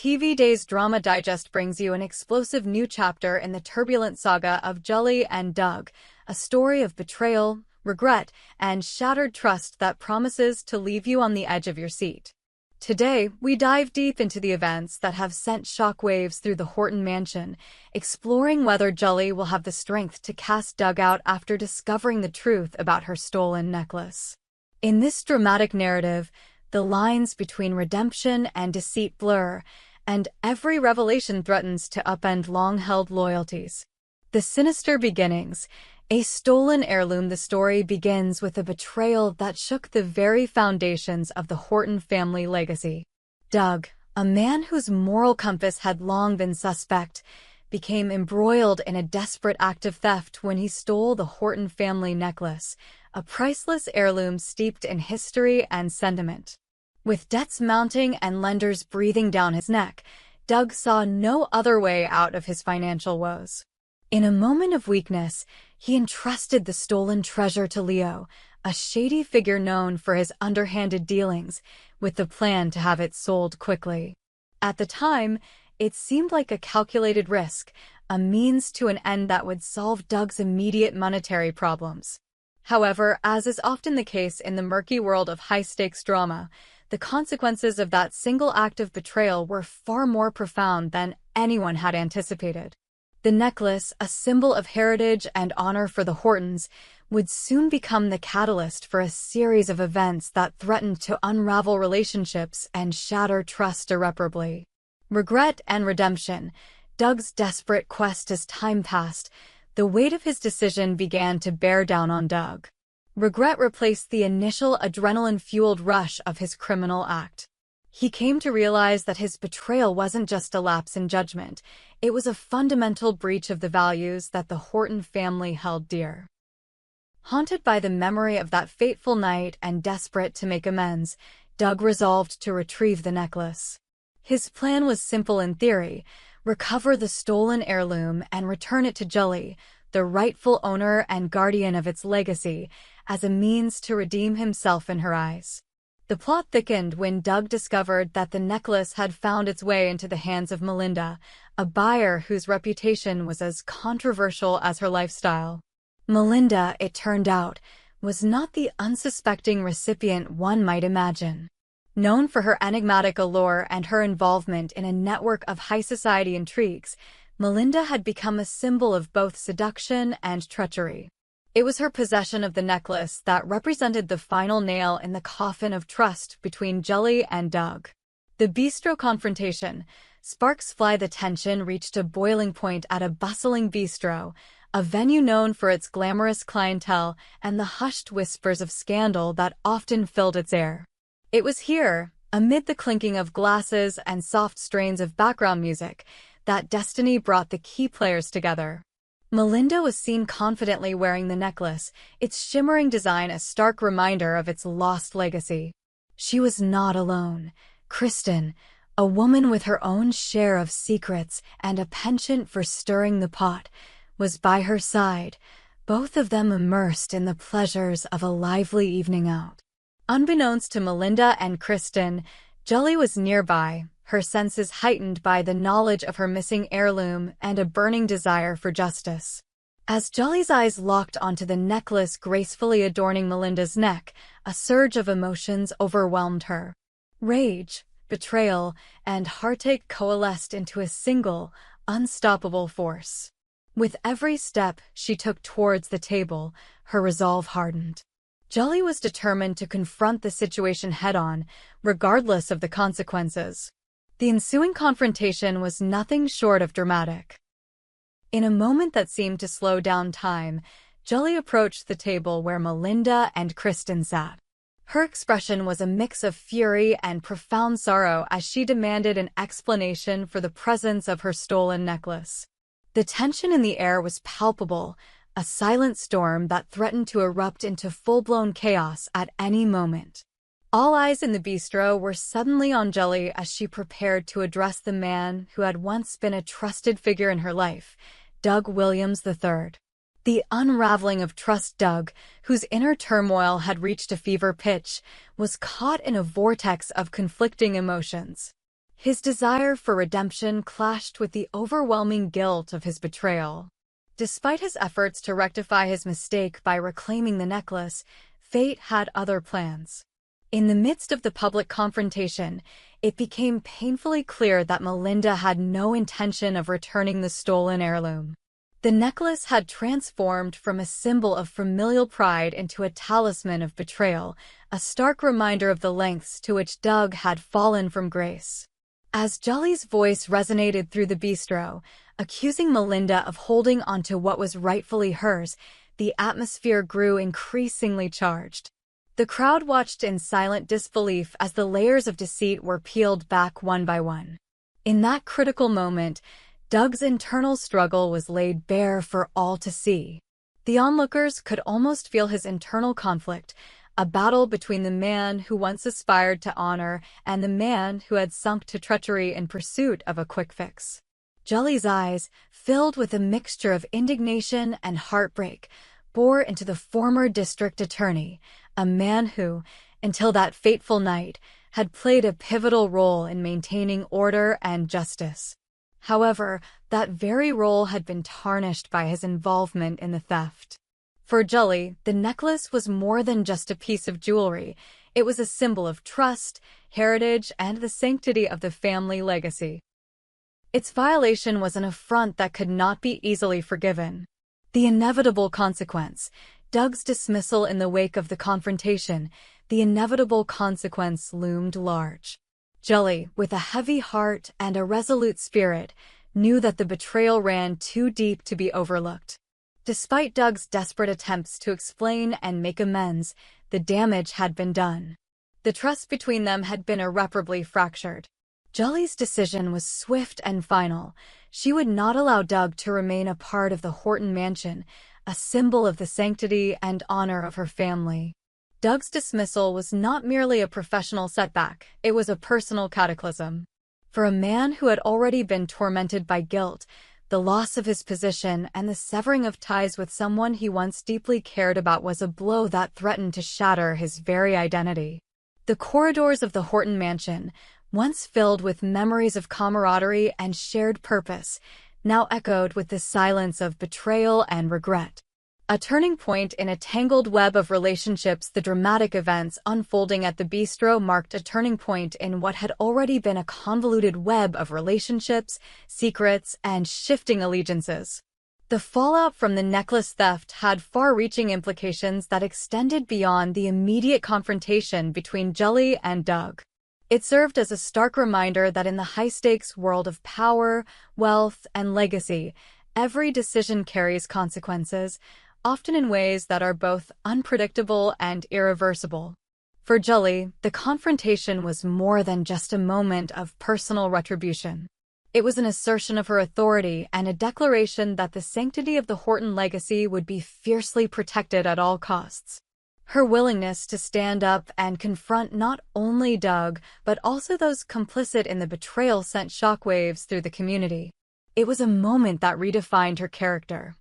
TV Days Drama Digest brings you an explosive new chapter in the turbulent saga of Jullie and Doug, a story of betrayal, regret, and shattered trust that promises to leave you on the edge of your seat. Today, we dive deep into the events that have sent shockwaves through the Horton mansion, exploring whether Jullie will have the strength to cast Doug out after discovering the truth about her stolen necklace. In this dramatic narrative, the lines between redemption and deceit blur, and every revelation threatens to upend long-held loyalties. The sinister beginnings. A stolen heirloom. The story begins with a betrayal that shook the very foundations of the Horton family legacy. Doug, a man whose moral compass had long been suspect, became embroiled in a desperate act of theft when he stole the Horton family necklace, a priceless heirloom steeped in history and sentiment. With debts mounting and lenders breathing down his neck, Doug saw no other way out of his financial woes. In a moment of weakness, he entrusted the stolen treasure to Leo, a shady figure known for his underhanded dealings, with the plan to have it sold quickly. At the time, it seemed like a calculated risk, a means to an end that would solve Doug's immediate monetary problems. However, as is often the case in the murky world of high-stakes drama, the consequences of that single act of betrayal were far more profound than anyone had anticipated. The necklace, a symbol of heritage and honor for the Hortons, would soon become the catalyst for a series of events that threatened to unravel relationships and shatter trust irreparably. Regret and redemption. Doug's desperate quest. As time passed, the weight of his decision began to bear down on Doug. Regret replaced the initial adrenaline-fueled rush of his criminal act. He came to realize that his betrayal wasn't just a lapse in judgment, it was a fundamental breach of the values that the Horton family held dear. Haunted by the memory of that fateful night and desperate to make amends, Doug resolved to retrieve the necklace. His plan was simple in theory: recover the stolen heirloom and return it to Jullie, the rightful owner and guardian of its legacy, as a means to redeem himself in her eyes. The plot thickened when Doug discovered that the necklace had found its way into the hands of Melinda, a buyer whose reputation was as controversial as her lifestyle. Melinda, it turned out, was not the unsuspecting recipient one might imagine. Known for her enigmatic allure and her involvement in a network of high-society intrigues, Melinda had become a symbol of both seduction and treachery. It was her possession of the necklace that represented the final nail in the coffin of trust between Jullie and Doug. The bistro confrontation. Sparks fly. The tension reached a boiling point at a bustling bistro, a venue known for its glamorous clientele and the hushed whispers of scandal that often filled its air. It was here, amid the clinking of glasses and soft strains of background music, that destiny brought the key players together. Melinda was seen confidently wearing the necklace, its shimmering design a stark reminder of its lost legacy. She was not alone. Kristen, a woman with her own share of secrets and a penchant for stirring the pot, was by her side, both of them immersed in the pleasures of a lively evening out. Unbeknownst to Melinda and Kristen, Jullie was nearby, her senses heightened by the knowledge of her missing heirloom and a burning desire for justice. As Jullie's eyes locked onto the necklace gracefully adorning Melinda's neck, a surge of emotions overwhelmed her. Rage, betrayal, and heartache coalesced into a single, unstoppable force. With every step she took towards the table, her resolve hardened. Jullie was determined to confront the situation head-on, regardless of the consequences. The ensuing confrontation was nothing short of dramatic. In a moment that seemed to slow down time, Jullie approached the table where Melinda and Kristen sat. Her expression was a mix of fury and profound sorrow as she demanded an explanation for the presence of her stolen necklace. The tension in the air was palpable, a silent storm that threatened to erupt into full-blown chaos at any moment. All eyes in the bistro were suddenly on Jullie as she prepared to address the man who had once been a trusted figure in her life, Doug Williams III. The unraveling of trust. Doug, whose inner turmoil had reached a fever pitch, was caught in a vortex of conflicting emotions. His desire for redemption clashed with the overwhelming guilt of his betrayal. Despite his efforts to rectify his mistake by reclaiming the necklace, fate had other plans. In the midst of the public confrontation, it became painfully clear that Melinda had no intention of returning the stolen heirloom. The necklace had transformed from a symbol of familial pride into a talisman of betrayal, a stark reminder of the lengths to which Doug had fallen from grace. As Jullie's voice resonated through the bistro, accusing Melinda of holding onto what was rightfully hers, the atmosphere grew increasingly charged. The crowd watched in silent disbelief as the layers of deceit were peeled back one by one. In that critical moment, Doug's internal struggle was laid bare for all to see. The onlookers could almost feel his internal conflict, a battle between the man who once aspired to honor and the man who had sunk to treachery in pursuit of a quick fix. Jullie's eyes, filled with a mixture of indignation and heartbreak, bore into the former district attorney, a man who, until that fateful night, had played a pivotal role in maintaining order and justice. However, that very role had been tarnished by his involvement in the theft. For Jullie, the necklace was more than just a piece of jewelry. It was a symbol of trust, heritage, and the sanctity of the family legacy. Its violation was an affront that could not be easily forgiven. The inevitable consequence, Doug's dismissal in the wake of the confrontation, the inevitable consequence loomed large. Jullie, with a heavy heart and a resolute spirit, knew that the betrayal ran too deep to be overlooked. Despite Doug's desperate attempts to explain and make amends, the damage had been done. The trust between them had been irreparably fractured. Jullie's decision was swift and final. She would not allow Doug to remain a part of the Horton mansion, a symbol of the sanctity and honor of her family. Doug's dismissal was not merely a professional setback, it was a personal cataclysm. For a man who had already been tormented by guilt, the loss of his position and the severing of ties with someone he once deeply cared about was a blow that threatened to shatter his very identity. The corridors of the Horton mansion, once filled with memories of camaraderie and shared purpose, now echoed with the silence of betrayal and regret. A turning point in a tangled web of relationships, the dramatic events unfolding at the bistro marked a turning point in what had already been a convoluted web of relationships, secrets, and shifting allegiances. The fallout from the necklace theft had far-reaching implications that extended beyond the immediate confrontation between Jullie and Doug. It served as a stark reminder that in the high-stakes world of power, wealth, and legacy, every decision carries consequences, often in ways that are both unpredictable and irreversible. For Jullie, the confrontation was more than just a moment of personal retribution. It was an assertion of her authority and a declaration that the sanctity of the Horton legacy would be fiercely protected at all costs. Her willingness to stand up and confront not only Doug, but also those complicit in the betrayal sent shockwaves through the community. It was a moment that redefined her character.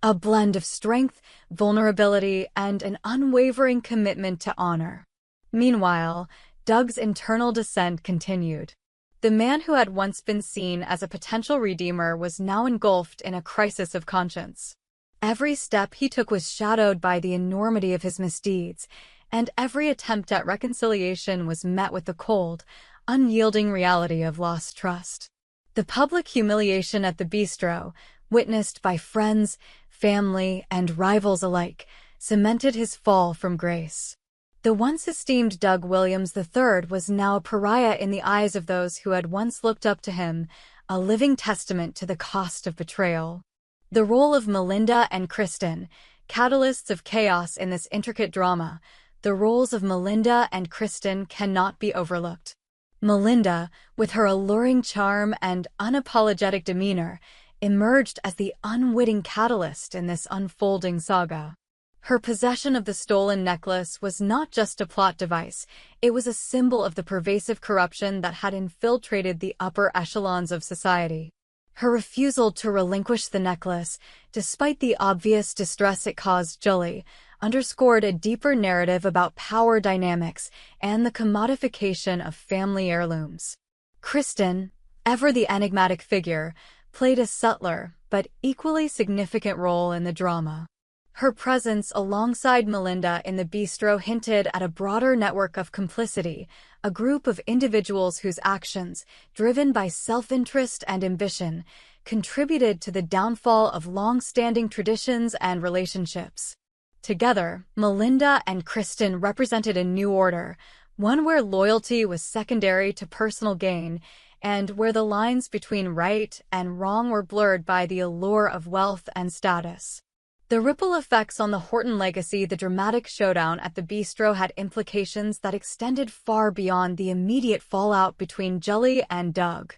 A blend of strength, vulnerability, and an unwavering commitment to honor. Meanwhile, Doug's internal descent continued. The man who had once been seen as a potential redeemer was now engulfed in a crisis of conscience. Every step he took was shadowed by the enormity of his misdeeds, and every attempt at reconciliation was met with the cold, unyielding reality of lost trust. The public humiliation at the bistro, witnessed by friends, family, and rivals alike, cemented his fall from grace. The once esteemed Doug Williams III was now a pariah in the eyes of those who had once looked up to him, a living testament to the cost of betrayal. The role of Melinda and Kristen, catalysts of chaos in this intricate drama, the roles of Melinda and Kristen cannot be overlooked. Melinda, with her alluring charm and unapologetic demeanor, emerged as the unwitting catalyst in this unfolding saga. Her possession of the stolen necklace was not just a plot device, it was a symbol of the pervasive corruption that had infiltrated the upper echelons of society. Her refusal to relinquish the necklace, despite the obvious distress it caused Jullie, underscored a deeper narrative about power dynamics and the commodification of family heirlooms. Kristen, ever the enigmatic figure, played a subtler but equally significant role in the drama. Her presence alongside Melinda in the bistro hinted at a broader network of complicity, a group of individuals whose actions, driven by self-interest and ambition, contributed to the downfall of long-standing traditions and relationships. Together, Melinda and Kristen represented a new order, one where loyalty was secondary to personal gain, and where the lines between right and wrong were blurred by the allure of wealth and status. The ripple effects on the Horton legacy. The dramatic showdown at the bistro had implications that extended far beyond the immediate fallout between Jullie and Doug.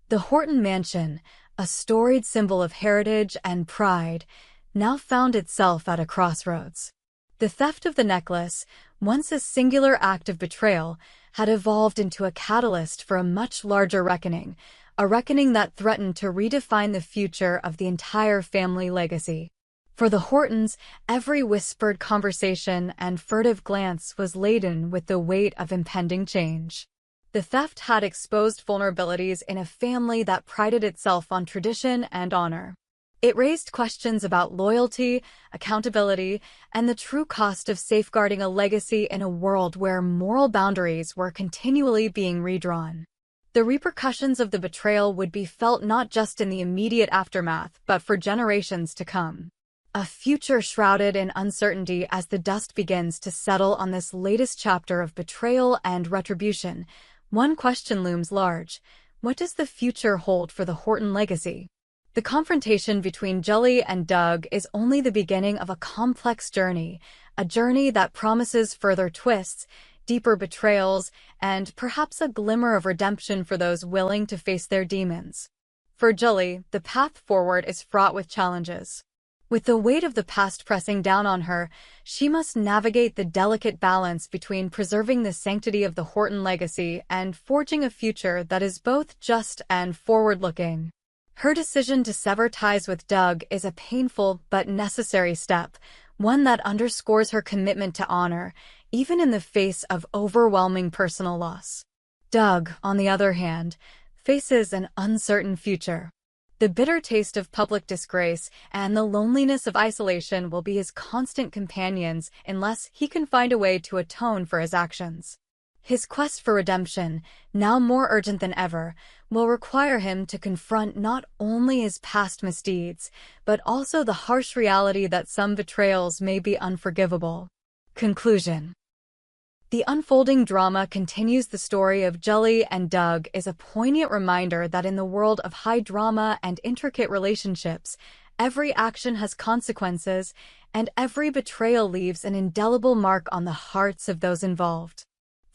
The Horton mansion, a storied symbol of heritage and pride, now found itself at a crossroads. The theft of the necklace, once a singular act of betrayal, had evolved into a catalyst for a much larger reckoning, a reckoning that threatened to redefine the future of the entire family legacy. For the Hortons, every whispered conversation and furtive glance was laden with the weight of impending change. The theft had exposed vulnerabilities in a family that prided itself on tradition and honor. It raised questions about loyalty, accountability, and the true cost of safeguarding a legacy in a world where moral boundaries were continually being redrawn. The repercussions of the betrayal would be felt not just in the immediate aftermath, but for generations to come. A future shrouded in uncertainty. As the dust begins to settle on this latest chapter of betrayal and retribution, one question looms large: what does the future hold for the Horton legacy? The confrontation between Jullie and Doug is only the beginning of a complex journey, a journey that promises further twists, deeper betrayals, and perhaps a glimmer of redemption for those willing to face their demons. For Jullie, the path forward is fraught with challenges. With the weight of the past pressing down on her, she must navigate the delicate balance between preserving the sanctity of the Horton legacy and forging a future that is both just and forward-looking. Her decision to sever ties with Doug is a painful but necessary step, one that underscores her commitment to honor, even in the face of overwhelming personal loss. Doug, on the other hand, faces an uncertain future. The bitter taste of public disgrace and the loneliness of isolation will be his constant companions unless he can find a way to atone for his actions. His quest for redemption, now more urgent than ever, will require him to confront not only his past misdeeds, but also the harsh reality that some betrayals may be unforgivable. Conclusion. The unfolding drama continues. The story of Jullie and Doug is a poignant reminder that in the world of high drama and intricate relationships, every action has consequences, and every betrayal leaves an indelible mark on the hearts of those involved.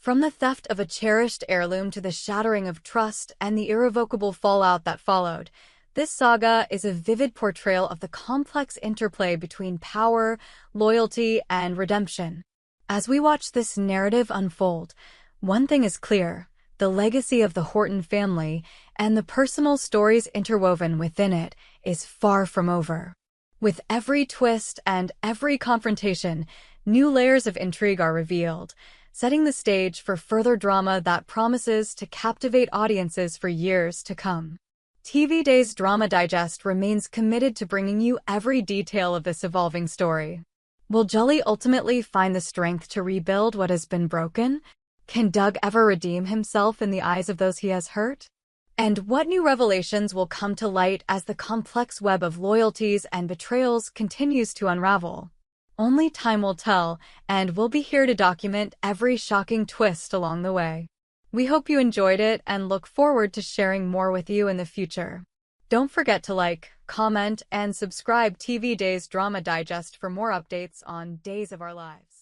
From the theft of a cherished heirloom to the shattering of trust and the irrevocable fallout that followed, this saga is a vivid portrayal of the complex interplay between power, loyalty, and redemption. As we watch this narrative unfold, one thing is clear: the legacy of the Horton family and the personal stories interwoven within it is far from over. With every twist and every confrontation, new layers of intrigue are revealed, setting the stage for further drama that promises to captivate audiences for years to come. TV Days Drama Digest remains committed to bringing you every detail of this evolving story. Will Jullie ultimately find the strength to rebuild what has been broken? Can Doug ever redeem himself in the eyes of those he has hurt? And what new revelations will come to light as the complex web of loyalties and betrayals continues to unravel? Only time will tell, and we'll be here to document every shocking twist along the way. We hope you enjoyed it and look forward to sharing more with you in the future. Don't forget to like, comment, and subscribe TV Days Drama Digest for more updates on Days of Our Lives.